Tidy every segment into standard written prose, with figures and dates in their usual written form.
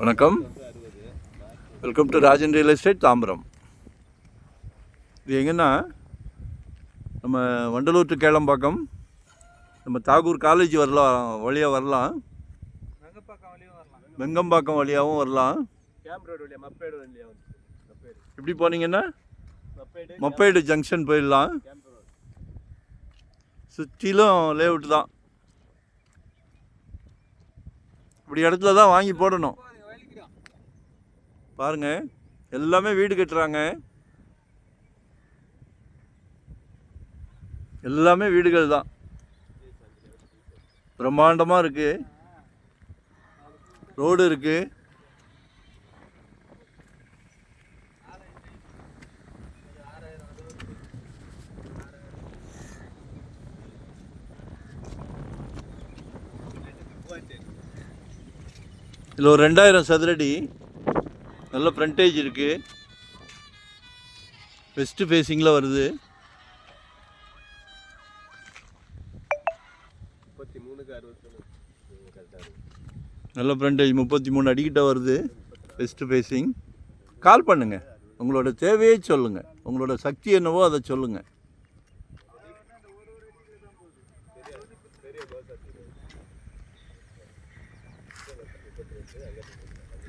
வணக்கம். Welcome to Rajan real estate Tambaram. இது எங்கன்னா நம்ம வண்டலூர் டு கேளம்பாக்கம், நம்ம தாகூர் காலேஜ் வரலாம் வழியாக வரலாம், வெங்கம்பாக்கம் வழியாகவும் வரலாம். இப்படி போனீங்கன்னா மப்பேடு ஜங்ஷன் போயிடலாம். சுற்றிலும் லேஅவுட் தான். இப்படி இடத்துல தான் வாங்கி போடணும். பாருங்க, எல்லாமே வீடு கட்டுறாங்க, எல்லாமே வீடுகள் தான். பிரம்மாண்டமாக இருக்கு, ரோடு இருக்கு. இதில் ஒரு 2000 சதுரடி நல்ல ஃப்ரண்டேஜ் இருக்குது. வெஸ்ட் ஃபேஸிங்கில் வருது. 33 நல்ல ஃப்ரண்டேஜ், 33 அடிக்கிட்ட வருது. West facing. கால் பண்ணுங்கள், உங்களோட தேவையை சொல்லுங்கள், உங்களோட சக்தி என்னவோ அதை சொல்லுங்கள்.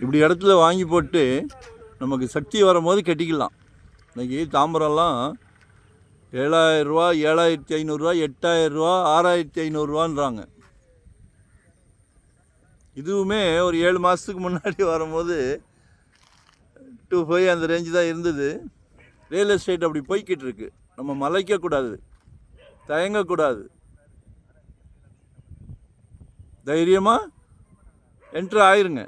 இப்படி இடத்துல வாங்கி போட்டு நமக்கு சக்தி வரும்போது கட்டிக்கலாம். இன்றைக்கி தாம்பரம்லாம் 7000 ரூபா, 7500 ரூபா, 8000 ரூபா, 6500 ரூபான்றாங்க. இதுவுமே ஒரு 7 மாதத்துக்கு முன்னாடி வரும்போது 25 அந்த ரேஞ்சு தான் இருந்தது. ரியல் எஸ்டேட் அப்படி போய்கிட்டு இருக்கு. நம்ம மலைக்கக்கூடாது, தயங்கக்கூடாது. தைரியமாக என்ட்ரு ஆயிருங்க.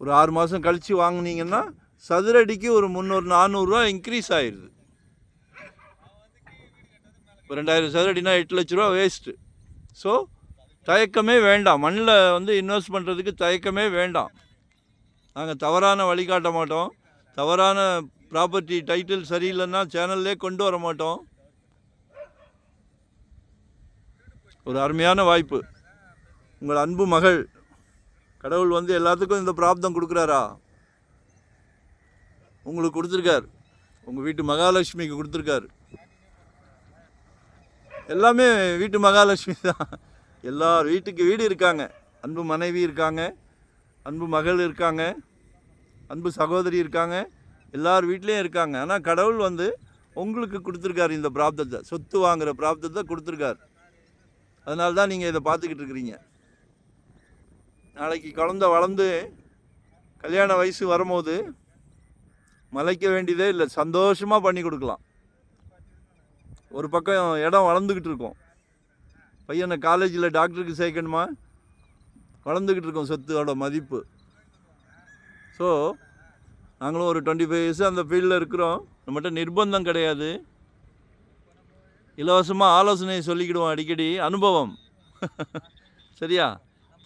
ஒரு 6 மாதம் கழித்து வாங்கினீங்கன்னா சதுரடிக்கு ஒரு 300-400 ரூபா இன்க்ரீஸ் ஆயிடுது. இப்போ 2000 சதுரடினா 8 லட்ச ரூபா வேஸ்ட்டு. ஸோ தயக்கமே வேண்டாம். மண்ணில் இன்வெஸ்ட் பண்ணுறதுக்கு தயக்கமே வேண்டாம். நாங்கள் தவறான வழிகாட்ட மாட்டோம். தவறான ப்ராப்பர்ட்டி டைட்டில் சரியில்லைன்னா சேனல்லே கொண்டு வர மாட்டோம். ஒரு அருமையான வாய்ப்பு. உங்கள் அன்பு மகள், கடவுள் எல்லாத்துக்கும் இந்த பிராப்தம் கொடுக்குறாரா? உங்களுக்கு கொடுத்துருக்கார். உங்கள் வீட்டு மகாலட்சுமிக்கு கொடுத்துருக்கார். எல்லாமே வீட்டு மகாலட்சுமி தான். எல்லார் வீட்டுக்கு வீடு இருக்காங்க. அன்பு மனைவி இருக்காங்க, அன்பு மகள் இருக்காங்க, அன்பு சகோதரி இருக்காங்க, எல்லார் வீட்லேயும் இருக்காங்க. ஆனால் கடவுள் உங்களுக்கு கொடுத்துருக்கார் இந்த பிராப்தத்தை, சொத்து வாங்குகிற பிராப்தத்தை கொடுத்துருக்கார். அதனால தான் நீங்கள் இதை பார்த்துக்கிட்டு இருக்கிறீங்க. நாளைக்கு குழந்த வளர்ந்து கல்யாண வயசு வரும்போது மலைக்க வேண்டியதே இல்லை, சந்தோஷமாக பண்ணி கொடுக்கலாம். ஒரு பக்கம் இடம் வளர்ந்துக்கிட்டு இருக்கோம். பையனை காலேஜில் டாக்டருக்கு சேர்க்கணுமா, வளர்ந்துக்கிட்டு இருக்கோம் சொத்தோட மதிப்பு. ஸோ நாங்களும் ஒரு 25 இயர்ஸ் அந்த ஃபீல்டில் இருக்கிறோம். நம்மகிட்ட நிர்பந்தம் கிடையாது. இலவசமாக ஆலோசனை சொல்லிக்கிடுவோம் அடிக்கடி, அனுபவம். சரியா?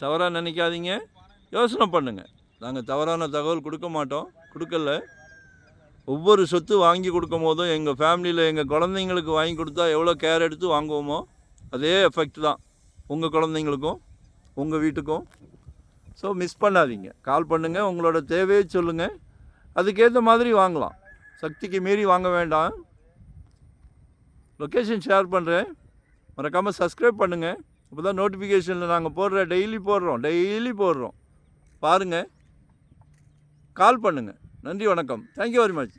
தவறாக நினைக்காதீங்க, யோசனை பண்ணுங்கள். நாங்கள் தவறான தகவல் கொடுக்க மாட்டோம், கொடுக்கல. ஒவ்வொரு சொத்து வாங்கி கொடுக்கும் போதும் எங்கள் ஃபேமிலியில் எங்கள் குழந்தைங்களுக்கு வாங்கி கொடுத்தா எவ்வளோ கேர் எடுத்து வாங்குவோமோ அதே எஃபெக்ட் தான் உங்கள் குழந்தைங்களுக்கும் உங்கள் வீட்டுக்கும். ஸோ மிஸ் பண்ணாதீங்க, கால் பண்ணுங்கள், உங்களோட தேவையை சொல்லுங்கள், அதுக்கேற்ற மாதிரி வாங்கலாம். சக்திக்கு மீறி வாங்க வேண்டாம். லொக்கேஷன் ஷேர் பண்ணுறேன், மறக்காமல் சப்ஸ்கிரைப் பண்ணுங்கள். அப்போ தான் நோட்டிஃபிகேஷனில் நாங்கள் டெய்லி போடுறோம் பாருங்கள். கால் பண்ணுங்கள். நன்றி, வணக்கம். Thank you very much.